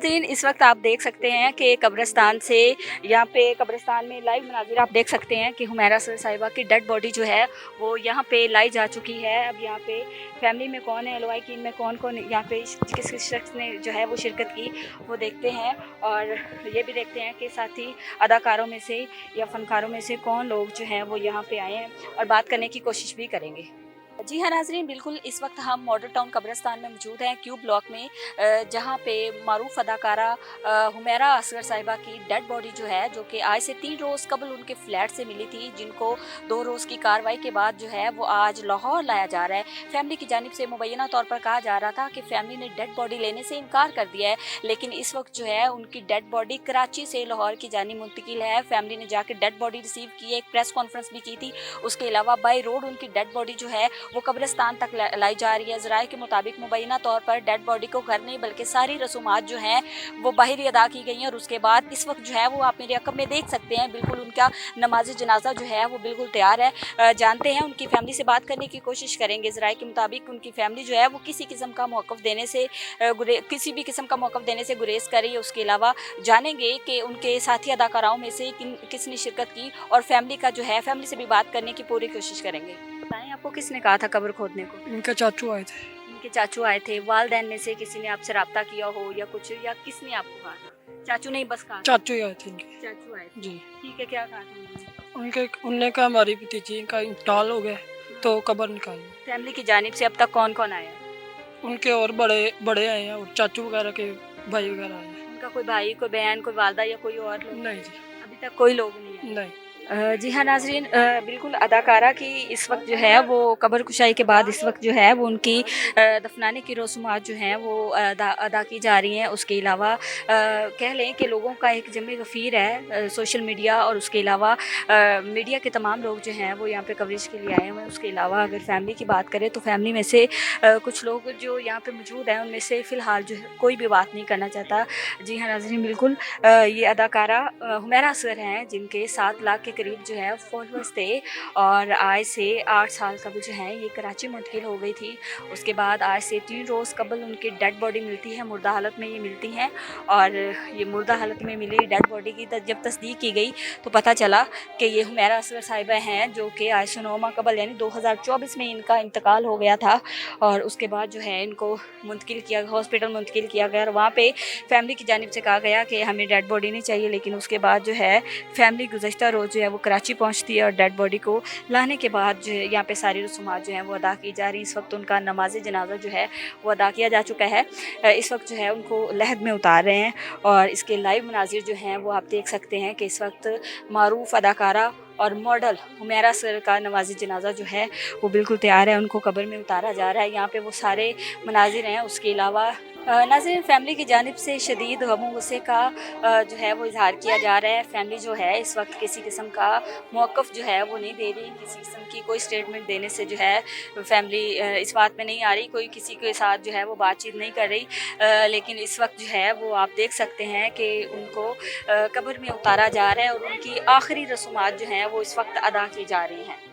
नाज़रीन, इस वक्त आप देख सकते हैं कि कब्रिस्तान से यहाँ पे कब्रिस्तान में लाइव मनाज़िर आप देख सकते हैं कि हुमैरा सर साहिबा की डेड बॉडी जो है वो यहाँ पे लाई जा चुकी है। अब यहाँ पे फैमिली में कौन है, लवाकिन में कौन कौन यहाँ पे किस किस शख्स ने जो है वो शिरकत की वो देखते हैं, और ये भी देखते हैं कि साथी अदाकारों में से या फ़नकारों में से कौन लोग जो हैं वो यहाँ पे आए हैं, और बात करने की कोशिश भी करेंगे। जी हाँ नाज़रीन, बिल्कुल इस वक्त हम मॉडल टाउन कब्रिस्तान में मौजूद हैं, क्यूब ब्लॉक में, जहाँ पे मारूफ अदाकारा हुमैरा असगर साहिबा की डेड बॉडी जो है, जो कि आज से 3 रोज़ कबल उनके फ्लैट से मिली थी, जिनको 2 रोज़ की कार्रवाई के बाद जो है वो आज लाहौर लाया जा रहा है। फैमिली की जानिब से मुबैना तौर पर कहा जा रहा था कि फैमिली ने डेड बॉडी लेने से इनकार कर दिया है, लेकिन इस वक्त जो है उनकी डेड बॉडी कराची से लाहौर की जानिब मुंतकिल है। फैमिली ने जाकर डेड बॉडी रिसीव की है, एक प्रेस कॉन्फ्रेंस भी की थी। उसके अलावा बाई रोड उनकी डेड बॉडी जो है वो कब्रिस्तान तक लाई जा रही है। ज़राए के मुताबिक मुबैना तौर पर डेड बॉडी को घर नहीं बल्कि सारी रसूमात जो हैं वो बाहर ही अदा की गई हैं, और उसके बाद इस वक्त जो है वो आप मेरे अकब में देख सकते हैं, बिल्कुल उनका नमाज जनाजा जो है वो बिल्कुल तैयार है। जानते हैं, उनकी फैमिली से बात करने की कोशिश करेंगे। ज़राए के मुताबिक उनकी फैमिली जो है वो किसी किस्म का मौक़िफ़ देने से किसी भी किस्म का मौक़िफ़ देने से गुरेज कर रही है। उसके अलावा जानेंगे कि उनके साथी अदाकाराओं में से किसने शिरकत की, और फैमिली का जो है फैमिली से भी बात करने की पूरी कोशिश करेंगे। बताएं, आपको किसने कहा था कब्र खोदने को? इनके चाचू आए थे। इनके चाचू आए थे। वालदैन में से किसी ने आपसे रब्ता किया हो या कुछ, या किसने आपको कहा था? चाचू नहीं, बस कहा? चाचू ही आए थे इनके। चाचू आए थे। जी। ठीक है, क्या कहा था उन्होंने? उनने कहा हमारी भतीजी का इंतकाल हो गया तो कब्र निकाली। फैमिली की जानिब से अब तक कौन कौन आया? उनके और बड़े बड़े आए हैं, और चाचू वगैरह के भाई वगैरह आए हैं। उनका कोई भाई, कोई बहन, कोई वालदा या कोई और लोग? नहीं जी, अभी तक कोई लोग नहीं है। नहीं। जी हाँ नाज़रीन, बिल्कुल अदाकारा की इस वक्त जो है वो कब्र कुशाई के बाद इस वक्त जो है वो उनकी दफनाने की रसूमात जो हैं वो अदा की जा रही हैं। उसके अलावा कह लें कि लोगों का एक जम गफ़ीर है, सोशल मीडिया और उसके अलावा मीडिया के तमाम लोग जो हैं वो यहाँ पे कवरेज के लिए आए हुए हैं। उसके अलावा अगर फैमिली की बात करें तो फैमिली में से कुछ लोग जो यहाँ पे मौजूद हैं उनमें से फ़िलहाल जो है कोई भी बात नहीं करना चाहता। जी हाँ नाज़रीन, बिल्कुल ये अदाकारा हुमैरा असगर हैं, जिनके 7 लाख के करीब जो है फॉलोअर्स थे, और आज से 8 साल कबल जो है ये कराची मुंतकिल हो गई थी। उसके बाद आज से 3 रोज़ कबल उनकी डेड बॉडी मिलती है, मुर्दा हालत में ये मिलती हैं, और ये मुर्दा हालत में मिली डेड बॉडी की जब तस्दीक की गई तो पता चला कि ये हुमैरा असगर साहिबा हैं, जो कि आज से 9 माह कबल यानी 2024 में इनका इंतकाल हो गया था, और उसके बाद जो है इनको मुंतकिल किया, हॉस्पिटल मुंतकिल किया गया, और वहाँ पे फैमिली की जानिब से कहा गया कि हमें डेड बॉडी नहीं चाहिए। लेकिन उसके बाद जो है फैमिली गुज़श्ता रोज़ जो है वो कराची पहुंचती है, और डेड बॉडी को लाने के बाद जो है यहाँ पे सारी रसूमात जो हैं वो अदा की जा रही। इस वक्त उनका नमाज जनाजा जो है वो अदा किया जा चुका है। इस वक्त जो है उनको लहद में उतार रहे हैं, और इसके लाइव मनाजिर जो हैं वो आप देख सकते हैं कि इस वक्त मारूफ अदाकारा और मॉडल हुमैरा सर का नवाज़ी जनाजा जो है वो बिल्कुल तैयार है, उनको कब्र में उतारा जा रहा है। यहाँ पे वो सारे मनाजिर हैं। उसके अलावा नाज़रीन, फैमिली की जानिब से शदीद गम गुस्से का जो है वो इजहार किया जा रहा है। फैमिली जो है इस वक्त किसी किस्म का मौक़िफ़ जो है वो नहीं दे रही, किसी किस्म की कोई स्टेटमेंट देने से जो है फैमिली इस बात में नहीं आ रही, कोई किसी के साथ जो है वो बातचीत नहीं कर रही। लेकिन इस वक्त जो है वो आप देख सकते हैं कि उनको कब्र में उतारा जा रहा है, और उनकी आखिरी रसूमात जो हैं वो इस वक्त अदा की जा रही हैं।